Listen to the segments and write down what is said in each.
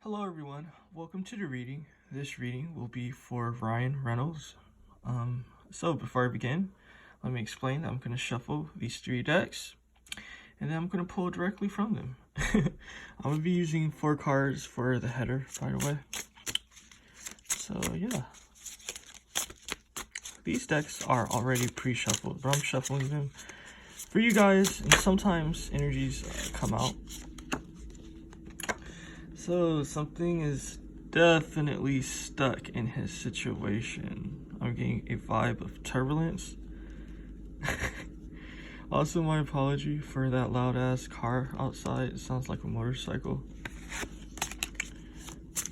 Hello everyone, welcome to the reading. This reading will be for Reynolds. So before I begin, let me explain that I'm going to shuffle these three decks, and then I'm going to pull directly from them. I'm going to be using 4 cards for the header, by the way. So yeah, these decks are already pre-shuffled, but I'm shuffling them for you guys, and sometimes energies come out. So something is definitely stuck in his situation. I'm getting a vibe of turbulence. Also, my apology for that loud ass car outside. It sounds like a motorcycle.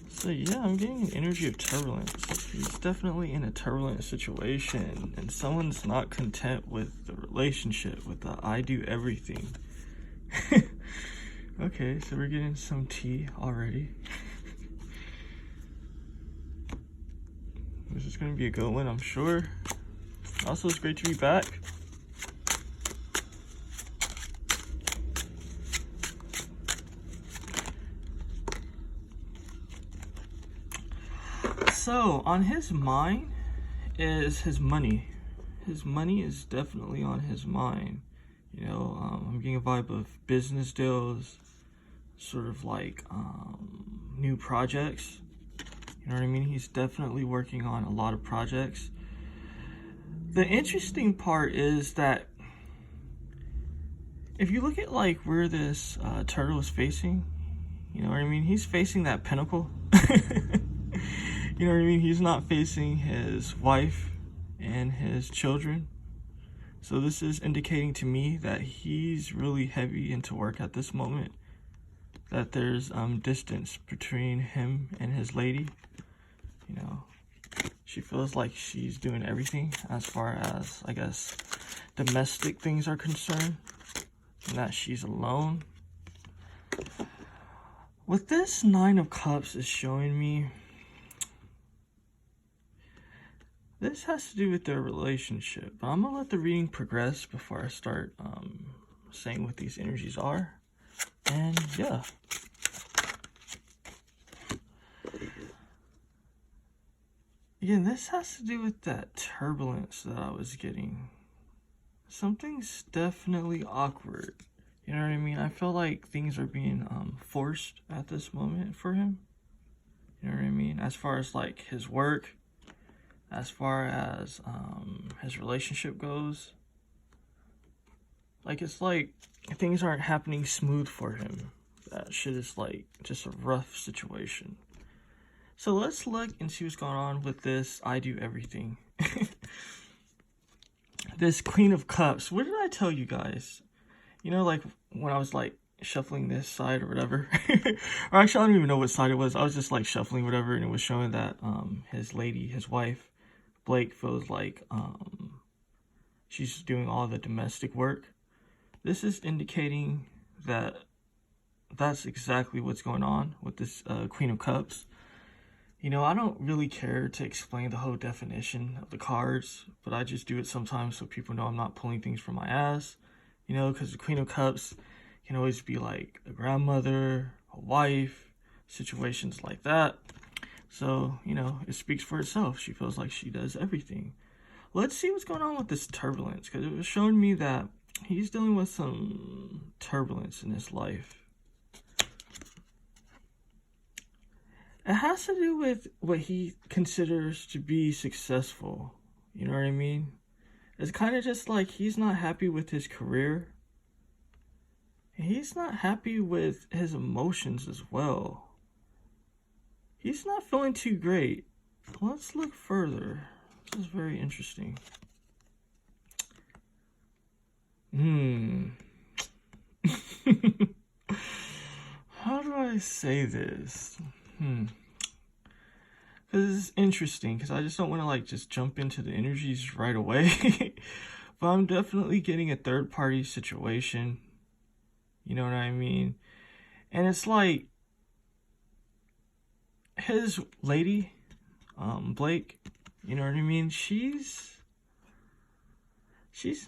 So yeah, I'm getting an energy of turbulence. He's definitely in a turbulent situation, and someone's not content with the relationship, with the I do everything. Okay, so we're getting some tea already. This is going to be a good one, I'm sure. Also, it's great to be back. So, on his mind is his money. His money is definitely on his mind. You know, I'm getting a vibe of business deals, sort of like new projects. You know what I mean? He's definitely working on a lot of projects. The interesting part is that if you look at like where this turtle is facing, you know what I mean? He's facing that pinnacle. You know what I mean? He's not facing his wife and his children. So this is indicating to me that he's really heavy into work at this moment. That there's distance between him and his lady. You know, she feels like she's doing everything as far as, I guess, domestic things are concerned, and that she's alone. What this 9 of Cups is showing me, this has to do with their relationship, but I'm gonna let the reading progress before I start saying what these energies are. And yeah. Again, this has to do with that turbulence that I was getting. Something's definitely awkward. You know what I mean? I feel like things are being forced at this moment for him. You know what I mean? As far as like his work, as far as his relationship goes. Like, it's like things aren't happening smooth for him. That shit is like just a rough situation. So let's look and see what's going on with this I do everything. This Queen of Cups. What did I tell you guys? You know, like when I was like shuffling this side or whatever. Or actually, I don't even know what side it was. I was just like shuffling whatever, and it was showing that his lady, his wife, Blake, feels like she's doing all the domestic work. This is indicating that that's exactly what's going on with this Queen of Cups. You know, I don't really care to explain the whole definition of the cards, but I just do it sometimes so people know I'm not pulling things from my ass. You know, because the Queen of Cups can always be like a grandmother, a wife, situations like that. So, you know, it speaks for itself. She feels like she does everything. Let's see what's going on with this turbulence, because it was showing me that he's dealing with some turbulence in his life. It has to do with what he considers to be successful. You know what I mean? It's kind of just like he's not happy with his career. He's not happy with his emotions as well. He's not feeling too great. Let's look further. This is very interesting. How do I say this? Because it's interesting, because I just don't want to like just jump into the energies right away. But I'm definitely getting a third party situation. You know what I mean? And it's like his lady, Blake, you know what I mean? She's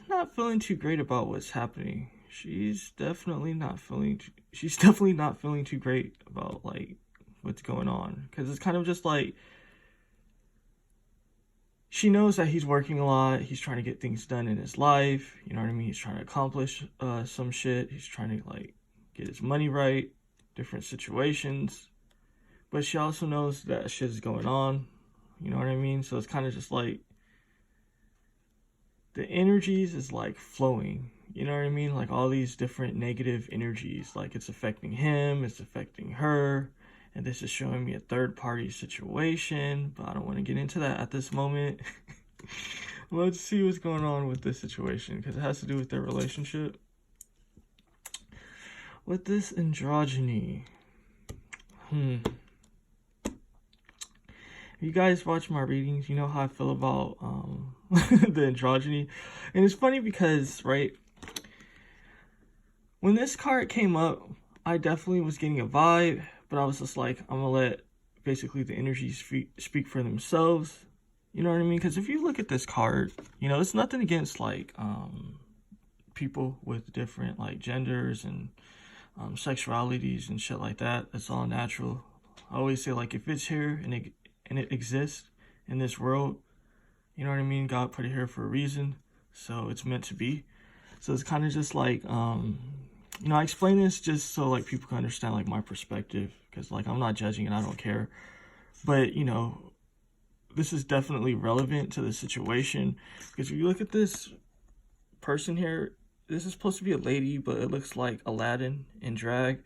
not feeling too great about what's happening. She's definitely not feeling too great about like what's going on, because it's kind of just like she knows that he's working a lot. He's trying to get things done in his life. You know what I mean? He's trying to accomplish some shit. He's trying to like get his money right, different situations. But she also knows that shit is going on. You know what I mean? So it's kind of just like the energies is like flowing. You know what I mean? Like all these different negative energies. Like it's affecting him, it's affecting her. And this is showing me a third party situation, but I don't want to get into that at this moment. Let's see what's going on with this situation, because it has to do with their relationship. With this androgyny. If you guys watch my readings, you know how I feel about the androgyny. And it's funny because, right, when this card came up, I definitely was getting a vibe. But I was just like, I'm going to let basically the energies speak for themselves. You know what I mean? Because if you look at this card, you know, it's nothing against like people with different like genders and sexualities and shit like that. It's all natural. I always say like if it's here and it exists in this world, you know what I mean? God put it here for a reason. So it's meant to be. So it's kind of just like, you know, I explain this just so like people can understand like my perspective, because like I'm not judging and I don't care, but you know, this is definitely relevant to the situation, because if you look at this person here, this is supposed to be a lady, but it looks like Aladdin in drag.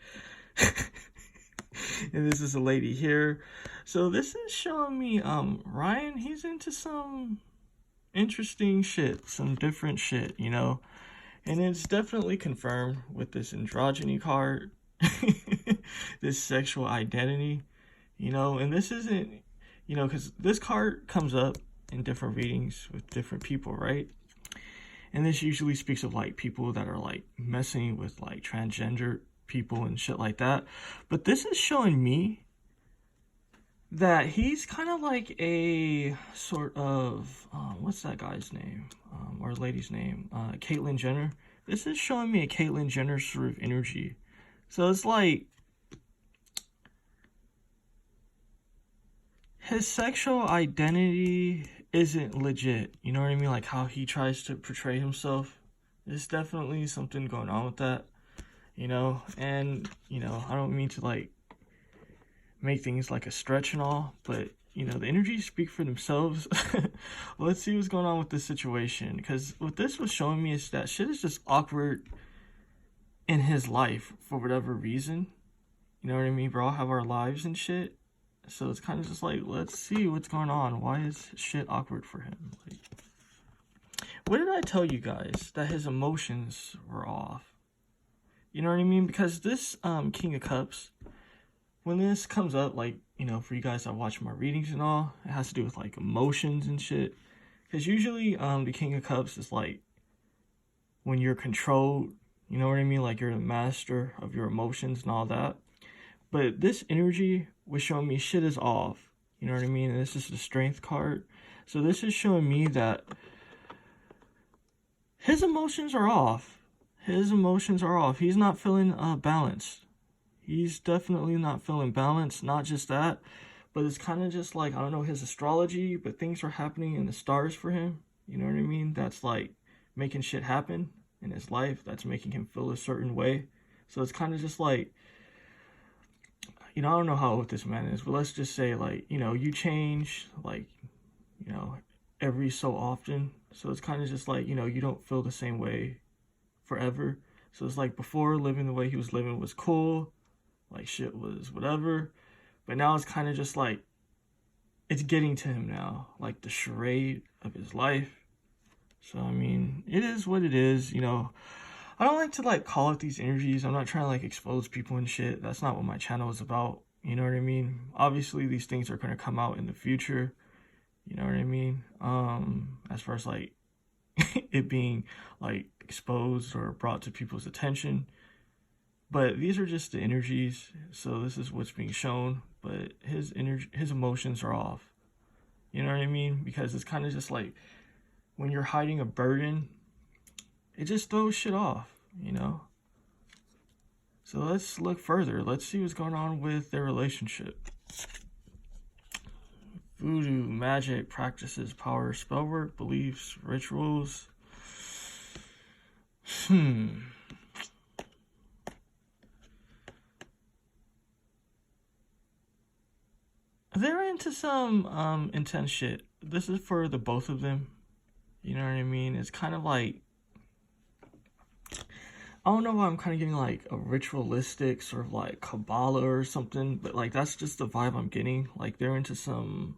And this is a lady here. So this is showing me Ryan, he's into some interesting shit, some different shit, you know. And it's definitely confirmed with this androgyny card, this sexual identity, you know. And this isn't, you know, because this card comes up in different readings with different people, right? And this usually speaks of like people that are like messing with like transgender people and shit like that. But this is showing me that he's kind of like a sort of, what's that guy's name? Or lady's name? Caitlyn Jenner. This is showing me a Caitlyn Jenner sort of energy. So it's like his sexual identity isn't legit. You know what I mean? Like how he tries to portray himself. There's definitely something going on with that, you know? And, you know, I don't mean to like make things like a stretch and all, but you know, the energies speak for themselves. Let's see what's going on with this situation, because what this was showing me is that shit is just awkward in his life for whatever reason. You know what I mean? We all have our lives and shit, so it's kind of just like, let's see what's going on. Why is shit awkward for him? Like, what did I tell you guys? That his emotions were off. You know what I mean? Because this King of Cups, when this comes up, like, you know, for you guys that watch my readings and all, it has to do with like emotions and shit. Because usually the King of Cups is like when you're controlled, you know what I mean? Like you're the master of your emotions and all that. But this energy was showing me shit is off. You know what I mean? And this is the Strength card. So this is showing me that his emotions are off. His emotions are off. He's not feeling balanced. He's definitely not feeling balanced. Not just that, but it's kind of just like, I don't know his astrology, but things are happening in the stars for him. You know what I mean? That's like making shit happen in his life. That's making him feel a certain way. So it's kind of just like, you know, I don't know how old this man is, but let's just say like, you know, you change like, you know, every so often. So it's kind of just like, you know, you don't feel the same way forever. So it's like before, living the way he was living was cool. Like shit was whatever. But now it's kind of just like, it's getting to him now. Like the charade of his life. So, I mean, it is what it is, you know. I don't like to like call it these energies. I'm not trying to like expose people and shit. That's not what my channel is about. You know what I mean? Obviously, these things are going to come out in the future. You know what I mean? As far as like it being like exposed or brought to people's attention. But these are just the energies. So this is what's being shown. But his emotions are off. You know what I mean? Because it's kind of just like when you're hiding a burden, it just throws shit off, you know? So let's look further. Let's see what's going on with their relationship. Voodoo, magic, practices, power, spellwork, beliefs, rituals. They're into some intense shit. This is for the both of them. You know what I mean? It's kind of like, I don't know why I'm kind of getting like a ritualistic sort of like Kabbalah or something, but like that's just the vibe I'm getting. Like they're into some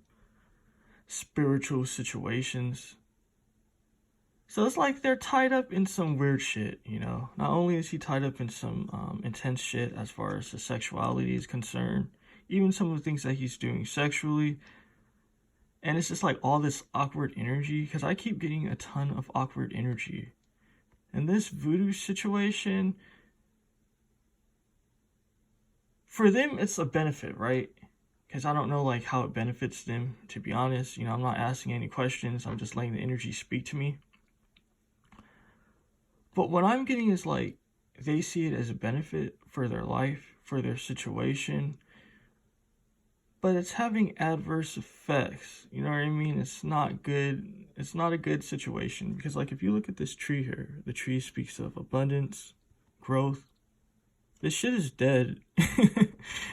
spiritual situations. So it's like they're tied up in some weird shit, you know? Not only is he tied up in some intense shit as far as the sexuality is concerned, even some of the things that he's doing sexually. And it's just like all this awkward energy, because I keep getting a ton of awkward energy. And this voodoo situation, for them, it's a benefit, right? Because I don't know like how it benefits them, to be honest. You know, I'm not asking any questions. I'm just letting the energy speak to me. But what I'm getting is like, they see it as a benefit for their life, for their situation. But it's having adverse effects. You know what I mean? It's not good. It's not a good situation. Because like, if you look at this tree here, the tree speaks of abundance, growth. This shit is dead.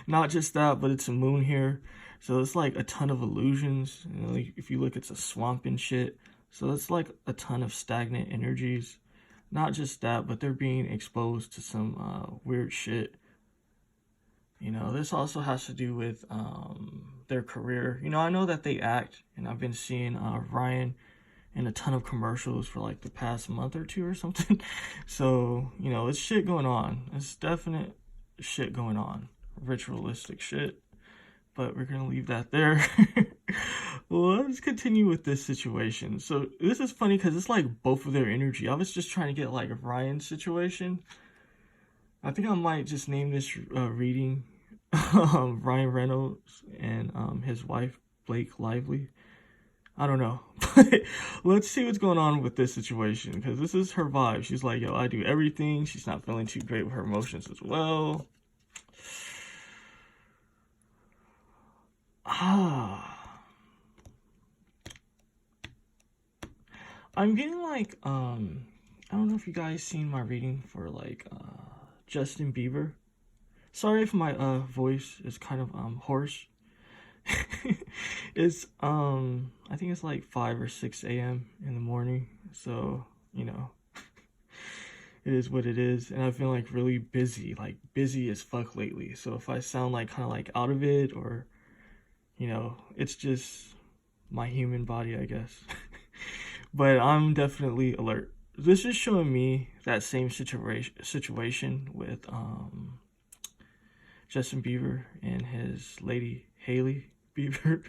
Not just that, but it's a moon here. So it's like a ton of illusions. You know, like if you look, it's a swamp and shit. So it's like a ton of stagnant energies. Not just that, but they're being exposed to some weird shit. You know, this also has to do with their career. You know, I know that they act, and I've been seeing Ryan in a ton of commercials for like the past month or two or something. So, you know, it's shit going on. It's definite shit going on. Ritualistic shit. But we're going to leave that there. Well, let's continue with this situation. So this is funny because it's like both of their energy. I was just trying to get like Ryan's situation. I think I might just name this reading Ryan Reynolds and his wife, Blake Lively. I don't know. But let's see what's going on with this situation, because this is her vibe. She's like, yo, I do everything. She's not feeling too great with her emotions as well. I'm getting like, I don't know if you guys seen my reading for like Justin Bieber. Sorry if my voice is kind of hoarse. It's I think it's like 5 or 6 a.m. in the morning, so you know, it is what it is. And I've been like really busy, like busy as fuck lately. So if I sound like kind of like out of it, or you know, it's just my human body, I guess. But I'm definitely alert. This is showing me that same situation with Justin Bieber and his lady Hailey Bieber.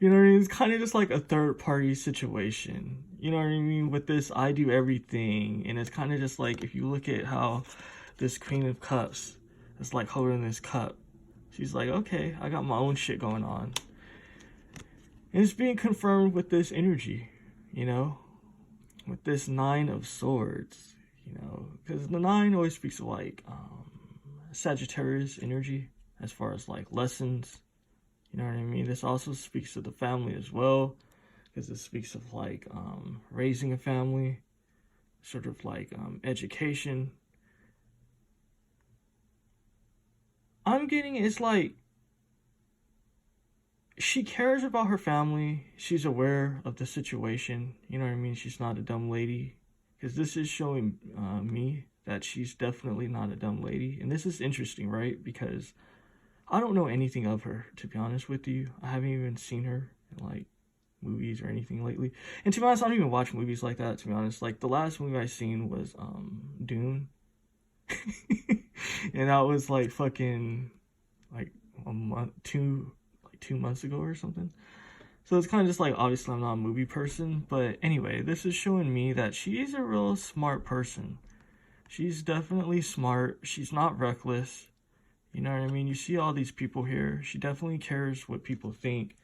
You know what I mean? It's kind of just like a third party situation. You know what I mean? With this, I do everything. And it's kind of just like, if you look at how this Queen of Cups is like holding this cup, she's like, okay, I got my own shit going on. And it's being confirmed with this energy, you know? With this Nine of Swords, you know? Because the Nine always speaks of like Sagittarius energy as far as like lessons. You know what I mean? This also speaks to the family as well, because it speaks of like raising a family, sort of like education. I'm getting it's like she cares about her family. She's aware of the situation. You know what I mean? She's not a dumb lady, because this is showing me that she's definitely not a dumb lady. And this is interesting, right? Because I don't know anything of her, to be honest with you. I haven't even seen her in like movies or anything lately. And to be honest, I don't even watch movies like that, to be honest. Like the last movie I seen was Dune. And that was like fucking like a month, 2 months ago or something. So it's kind of just like, obviously I'm not a movie person, but anyway, this is showing me that she's a real smart person. She's definitely smart. She's not reckless. You know what I mean? You see all these people here. She definitely cares what people think.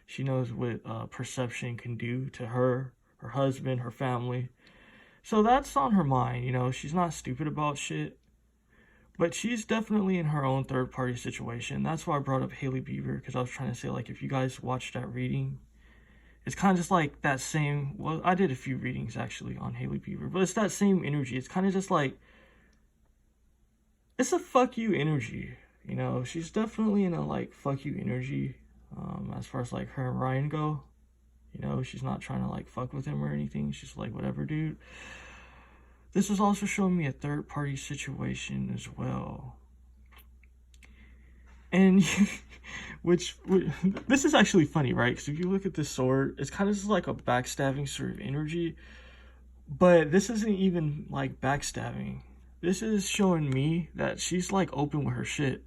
She knows what perception can do to her, her husband, her family. So that's on her mind, you know? She's not stupid about shit. But she's definitely in her own third-party situation. That's why I brought up Hailey Bieber, because I was trying to say, like, if you guys watched that reading, it's kind of just like that same, well, I did a few readings actually on Hailey Bieber, but it's that same energy. It's kind of just like, it's a fuck you energy, you know. She's definitely in a like fuck you energy, as far as like her and Ryan go. You know, she's not trying to like fuck with him or anything. She's like, whatever, dude. This was also showing me a third party situation as well. And which this is actually funny, right? Because if you look at this sword, it's kind of just like a backstabbing sort of energy. But this isn't even like backstabbing. This is showing me that she's like open with her shit.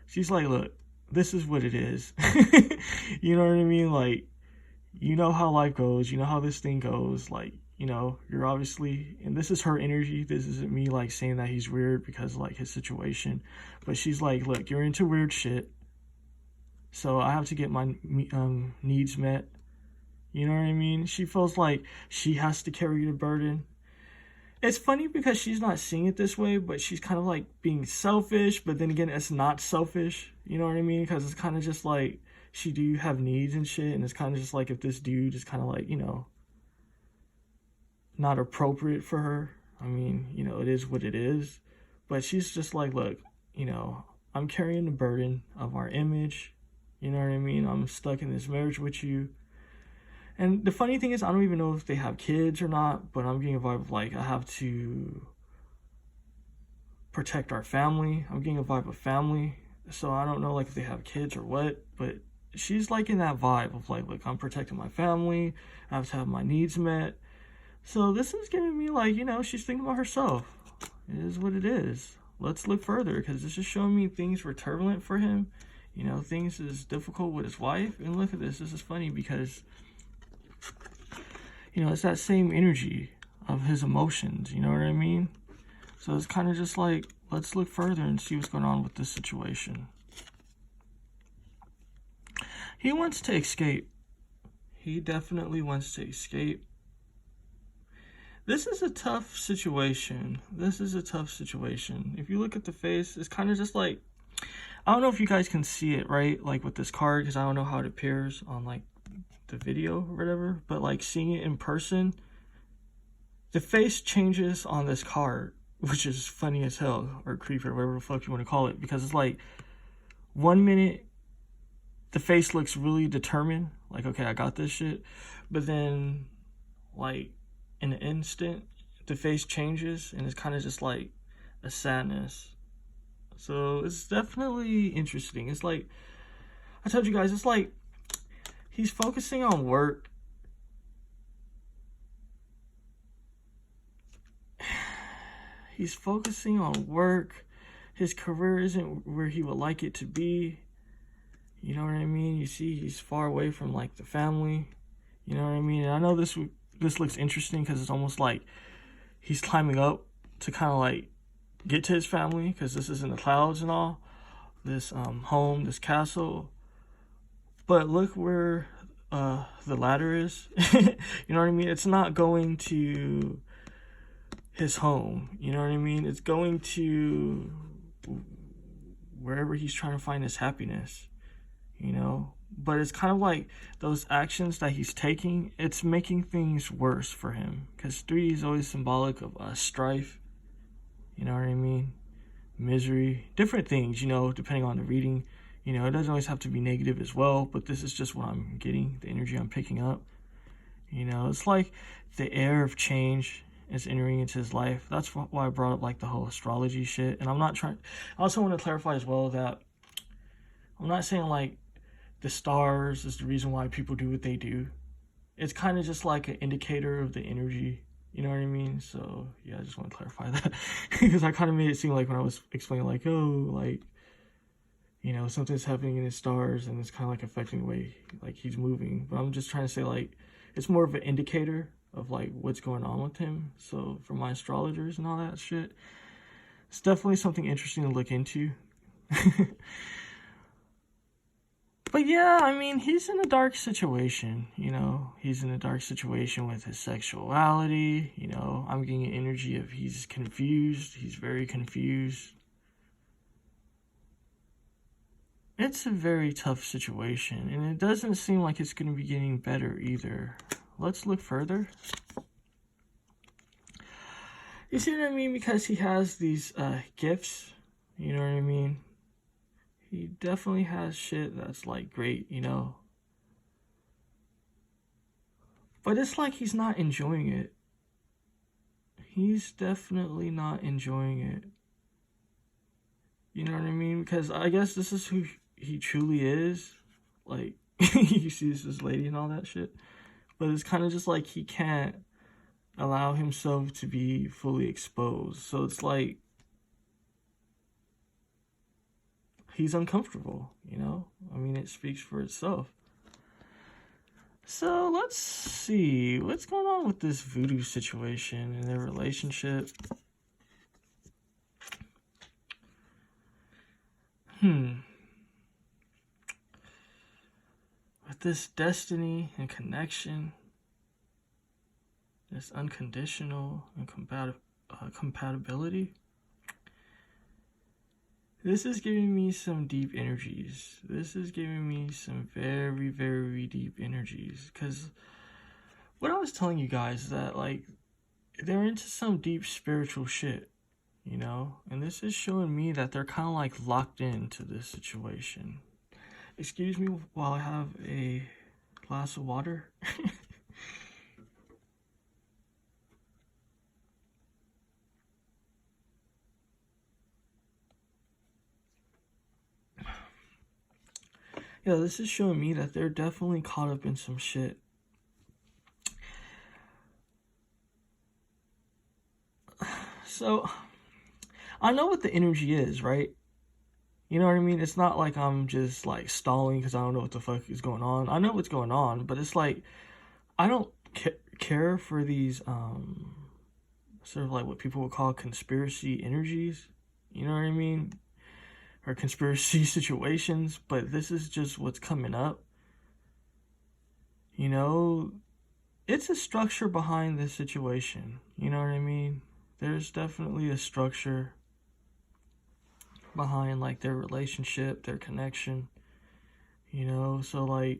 She's like, look, this is what it is. You know what I mean? Like, you know how life goes. You know how this thing goes. Like, you know, you're obviously, and this is her energy. This isn't me like saying that he's weird because of like his situation. But she's like, look, you're into weird shit. So I have to get my needs met. You know what I mean? She feels like she has to carry the burden. It's funny because she's not seeing it this way, but she's kind of like being selfish. But then again, it's not selfish. You know what I mean? Because it's kind of just like she do have needs and shit. And it's kind of just like if this dude is kind of like, you know, not appropriate for her. I mean, you know, it is what it is. But she's just like, look, you know, I'm carrying the burden of our image. You know what I mean? I'm stuck in this marriage with you. And the funny thing is, I don't even know if they have kids or not, but I'm getting a vibe of like, I have to protect our family. I'm getting a vibe of family. So I don't know like if they have kids or what, but she's like in that vibe of like, look, I'm protecting my family. I have to have my needs met. So this is giving me like, you know, she's thinking about herself. It is what it is. Let's look further because this is showing me things were turbulent for him. You know, things is difficult with his wife. And look at this. This is funny because, you know, it's that same energy of his emotions. You know what I mean? So it's kind of just like, let's look further and see what's going on with this situation. He wants to escape. He definitely wants to escape. This is a tough situation. This is a tough situation. If you look at the face, it's kind of just like, I don't know if you guys can see it, right? Like with this card, because I don't know how it appears on like the video or whatever, but like seeing it in person, the face changes on this card, which is funny as hell, or creepy, or whatever the fuck you want to call it, because it's like 1 minute the face looks really determined, like, okay, I got this shit, but then like in an instant the face changes and it's kind of just like a sadness. So it's definitely interesting. It's like, I told you guys, it's like he's focusing on work. He's focusing on work. His career isn't where he would like it to be. You know what I mean? You see, he's far away from like the family. You know what I mean? And I know this looks interesting because it's almost like he's climbing up to kind of like get to his family, because this is in the clouds and all, this home, this castle. But look where the ladder is. You know what I mean? It's not going to his home. You know what I mean? It's going to wherever he's trying to find his happiness, you know? But it's kind of like those actions that he's taking, it's making things worse for him, because 3 is always symbolic of strife. You know what I mean? Misery, different things, you know, depending on the reading. You know, it doesn't always have to be negative as well, but this is just what I'm getting, the energy I'm picking up. You know, it's like the air of change is entering into his life. That's why I brought up like the whole astrology shit. And I'm not trying, I also want to clarify as well that I'm not saying like the stars is the reason why people do what they do. It's kind of just like an indicator of the energy. You know what I mean? So, yeah, I just want to clarify that. Because I kind of made it seem like when I was explaining, like, oh, like, you know, something's happening in his stars and it's kind of like affecting the way, like, he's moving. But I'm just trying to say, like, it's more of an indicator of, like, what's going on with him. So, for my astrologers and all that shit, it's definitely something interesting to look into. But yeah, I mean, he's in a dark situation, you know. He's in a dark situation with his sexuality, you know. I'm getting an energy of he's confused. He's very confused. it's a very tough situation, and it doesn't seem like it's going to be getting better either. Let's look further. You see what I mean? Because he has these gifts, you know what I mean? He definitely has shit that's like great, you know? But it's like he's not enjoying it. He's definitely not enjoying it. You know what I mean? Because I guess this is who he truly is. Like, he sees this lady and all that shit. But it's kind of just like he can't allow himself to be fully exposed. So it's like he's uncomfortable, you know? I mean, it speaks for itself. So let's see what's going on with this voodoo situation in their relationship. With this destiny and connection, this unconditional and compatibility, this is giving me some deep energies. This is giving me some very, very deep energies. Because what I was telling you guys is that, like, they're into some deep spiritual shit, you know? And this is showing me that they're kind of, like, locked into this situation. Excuse me while I have a glass of water. Yeah, this is showing me that they're definitely caught up in some shit. So, I know what the energy is, right? You know what I mean? It's not like I'm just like stalling because I don't know what the fuck is going on. I know what's going on, but it's like I don't care for these sort of like what people would call conspiracy energies. You know what I mean? Or conspiracy situations, but this is just what's coming up. You know, it's a structure behind this situation. You know what I mean? There's definitely a structure behind like their relationship, their connection. You know, so like,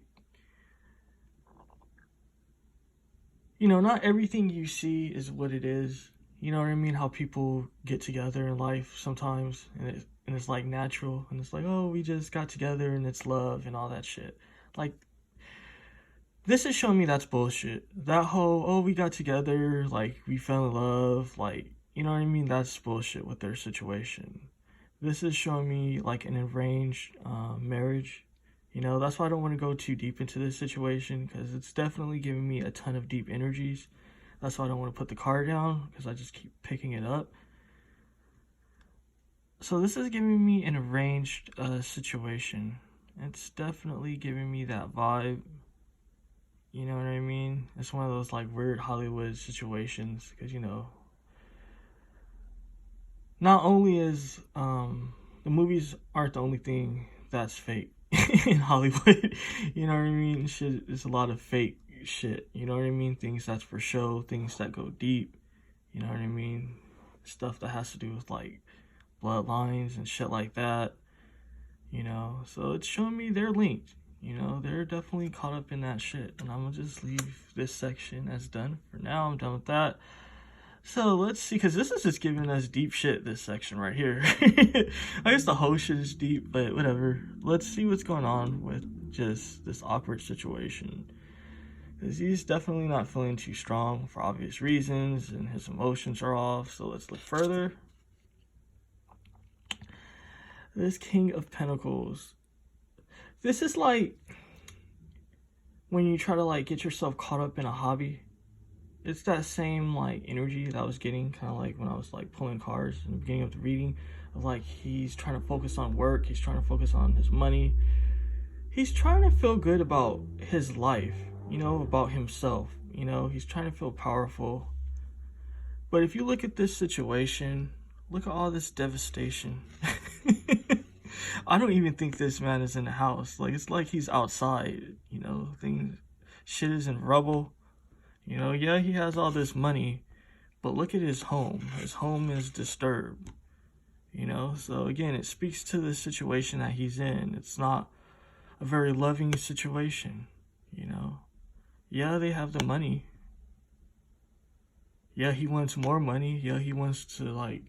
you know, not everything you see is what it is. You know what I mean? How people get together in life sometimes, and it's like natural, and it's like, oh, we just got together and it's love and all that shit. Like, this is showing me that's bullshit. That whole, oh, we got together, like, we fell in love, like, you know what I mean? That's bullshit with their situation. This is showing me, like, an arranged marriage. You know, that's why I don't want to go too deep into this situation, because it's definitely giving me a ton of deep energies. That's why I don't want to put the card down, because I just keep picking it up. So this is giving me an arranged situation. It's definitely giving me that vibe. You know what I mean? It's one of those like weird Hollywood situations, because you know, not only is the movies aren't the only thing that's fake in Hollywood. You know what I mean? Shit, it's a lot of fake shit. You know what I mean? Things that's for show, things that go deep. You know what I mean? Stuff that has to do with like bloodlines and shit like that. You know, so it's showing me they're linked. You know, they're definitely caught up in that shit. And I'm gonna just leave this section as done for now. I'm done with that. So let's see, because this is just giving us deep shit, this section right here. I guess the whole shit is deep, but whatever. Let's see what's going on with just this awkward situation. Because he's definitely not feeling too strong for obvious reasons, and his emotions are off. So let's look further. This King of Pentacles. This is like when you try to like get yourself caught up in a hobby. It's that same like energy that I was getting kind of like when I was like pulling cards in the beginning of the reading, of like he's trying to focus on work, he's trying to focus on his money, he's trying to feel good about his life, you know, about himself, you know, he's trying to feel powerful. But if you look at this situation, look at all this devastation. I don't even think this man is in the house. Like, it's like he's outside, you know, shit is in rubble. You know, yeah, he has all this money, but look at his home. His home is disturbed. you know? So again, it speaks to the situation that he's in. It's not a very loving situation, you know? Yeah, they have the money. Yeah, he wants more money. Yeah, he wants to, like,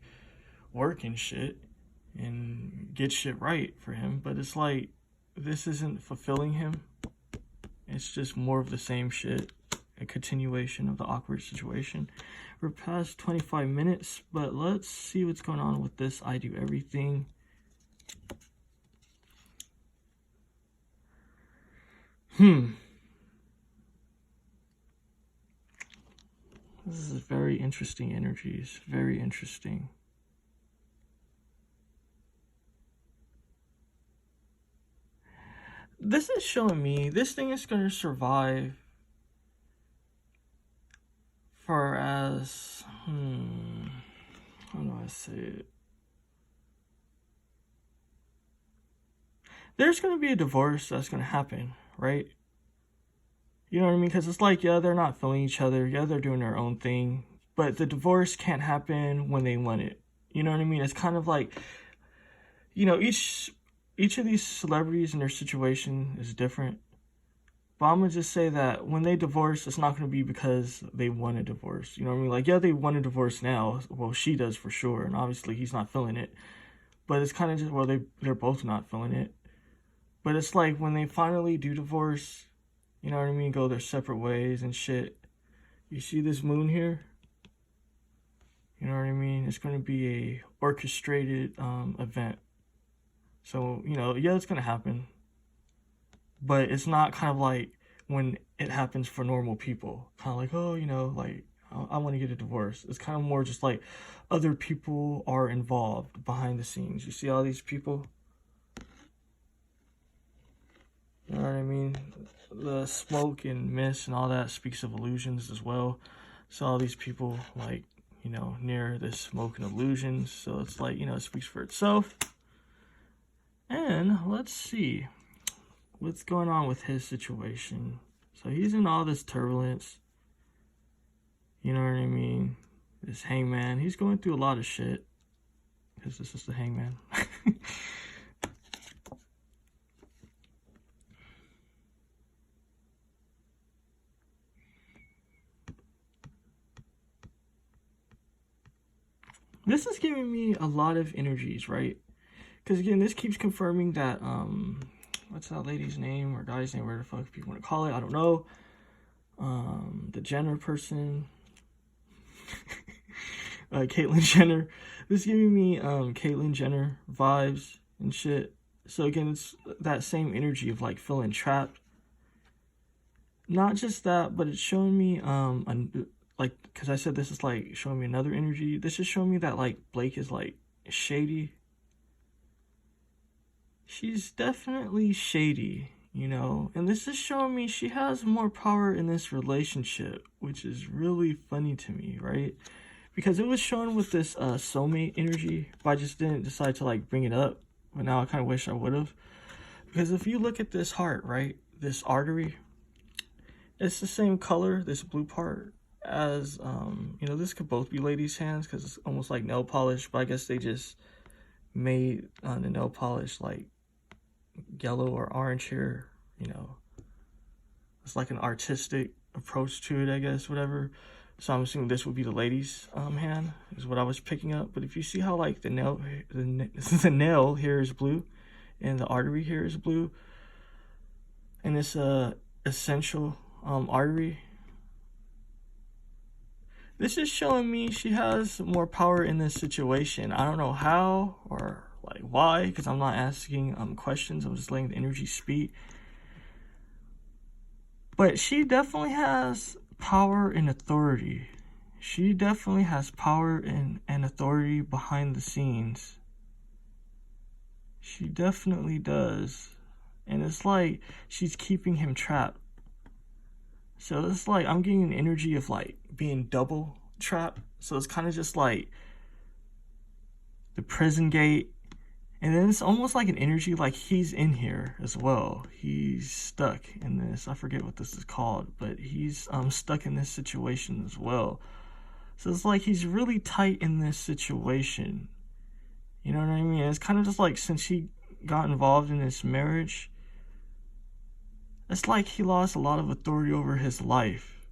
work and shit and get shit right for him. But it's like, this isn't fulfilling him. It's just more of the same shit. A continuation of the awkward situation. We're past 25 minutes, but let's see what's going on with this I do everything. This is very interesting energies. Very interesting. This is showing me this thing is going to survive for as, how do I say it? There's going to be a divorce that's going to happen, right? You know what I mean? Because it's like, yeah, they're not feeling each other. Yeah, they're doing their own thing. But the divorce can't happen when they want it. You know what I mean? It's kind of like, you know, each of these celebrities and their situation is different. But I'm going to just say that when they divorce, it's not going to be because they want a divorce. You know what I mean? Like, yeah, they want a divorce now. Well, she does for sure. And obviously he's not feeling it. But it's kind of just, well, they're both not feeling it. But it's like when they finally do divorce, you know what I mean, go their separate ways and shit. You see this moon here? You know what I mean? It's going to be a orchestrated event. So, you know, yeah, it's going to happen. But it's not kind of like when it happens for normal people. Kind of like, oh, you know, like, I want to get a divorce. It's kind of more just like other people are involved behind the scenes. You see all these people? You know what I mean? The smoke and mist and all that speaks of illusions as well. So all these people, like, you know, near this smoke and illusions. So it's like, you know, it speaks for itself. And let's see what's going on with his situation. So he's in all this turbulence. You know what I mean? This hangman. He's going through a lot of shit. Because this is the hangman. This is giving me a lot of energies, right? Because again, this keeps confirming that, what's that lady's name or guy's name, whatever the fuck people want to call it, I don't know. The Jenner person. Caitlyn Jenner. This is giving me Caitlyn Jenner vibes and shit. So again, it's that same energy of like feeling trapped. Not just that, but it's showing me like, because I said this is like showing me another energy. This is showing me that like Blake is like shady. She's definitely shady, you know, and this is showing me she has more power in this relationship, which is really funny to me, right? Because it was shown with this soulmate energy, but I just didn't decide to like bring it up. But now I kind of wish I would have. Because if you look at this heart, right, this artery, it's the same color, this blue part, as, you know, this could both be ladies' hands because it's almost like nail polish, but I guess they just made the nail polish like yellow or orange here, you know. It's like an artistic approach to it, I guess, whatever. So I'm assuming this would be the lady's hand, is what I was picking up. But if you see how like the nail here is blue, and the artery here is blue, and this essential artery, this is showing me she has more power in this situation. I don't know how or like why, because I'm not asking questions. I'm just letting the energy speak. But she definitely has power and authority. She definitely has power and authority behind the scenes. She definitely does. And it's like she's keeping him trapped. So it's like I'm getting an energy of like being double trapped. So it's kind of just like the prison gate. And then it's almost like an energy like he's in here as well. He's stuck in this. I forget what this is called, but he's stuck in this situation as well. So it's like he's really tight in this situation. You know what I mean? It's kind of just like, since he got involved in this marriage, it's like he lost a lot of authority over his life.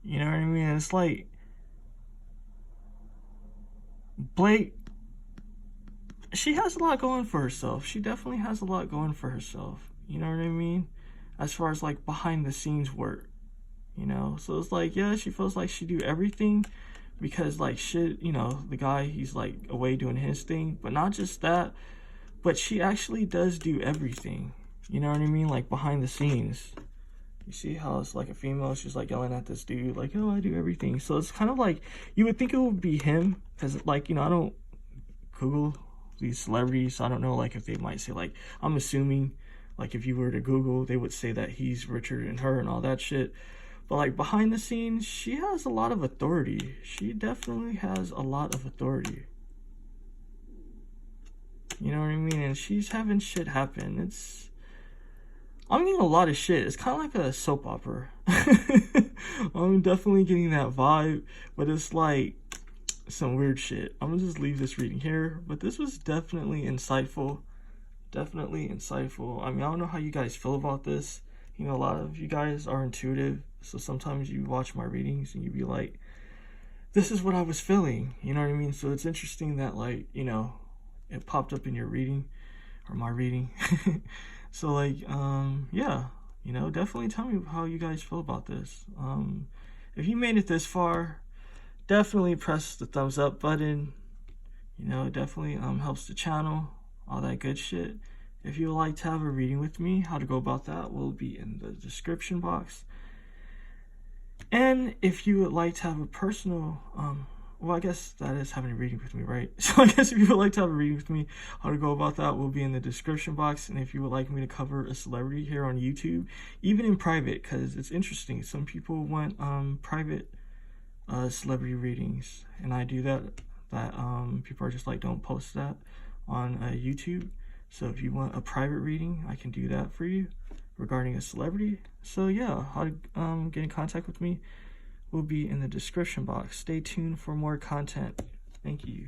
You know what I mean? It's like Blake, she has a lot going for herself. She definitely has a lot going for herself. You know what I mean? As far as like behind the scenes work, you know? So it's like, yeah, she feels like she do everything because like shit, you know, the guy, he's like away doing his thing. But not just that, but she actually does do everything. You know what I mean? Like behind the scenes. You see how it's like a female, she's like yelling at this dude, like, oh, I do everything. So it's kind of like, you would think it would be him, because like, you know, I don't Google these celebrities, so I don't know like if they might say, like, I'm assuming like if you were to Google, they would say that he's richer than her and all that shit. But like behind the scenes, she has a lot of authority. She definitely has a lot of authority. You know what I mean? And she's having shit happen. I'm getting a lot of shit. It's kind of like a soap opera. I'm definitely getting that vibe, but it's like some weird shit. I'm gonna just leave this reading here, but this was definitely insightful. Definitely insightful. I mean, I don't know how you guys feel about this. You know, a lot of you guys are intuitive, so sometimes you watch my readings and you be like, this is what I was feeling. You know what I mean? So it's interesting that, like, you know, it popped up in your reading, or my reading. So like, yeah, you know, definitely tell me how you guys feel about this. If you made it this far, definitely press the thumbs up button. You know, it definitely helps the channel, all that good shit. If you would like to have a reading with me, how to go about that will be in the description box. And if you would like to have a personal, well, I guess that is having a reading with me, right? So I guess if you would like to have a reading with me, how to go about that will be in the description box. And if you would like me to cover a celebrity here on YouTube, even in private, because it's interesting. Some people want private celebrity readings, and I do that. People are just like, don't post that on YouTube. So if you want a private reading, I can do that for you regarding a celebrity. So yeah, how to get in contact with me will be in the description box. Stay tuned for more content. Thank you.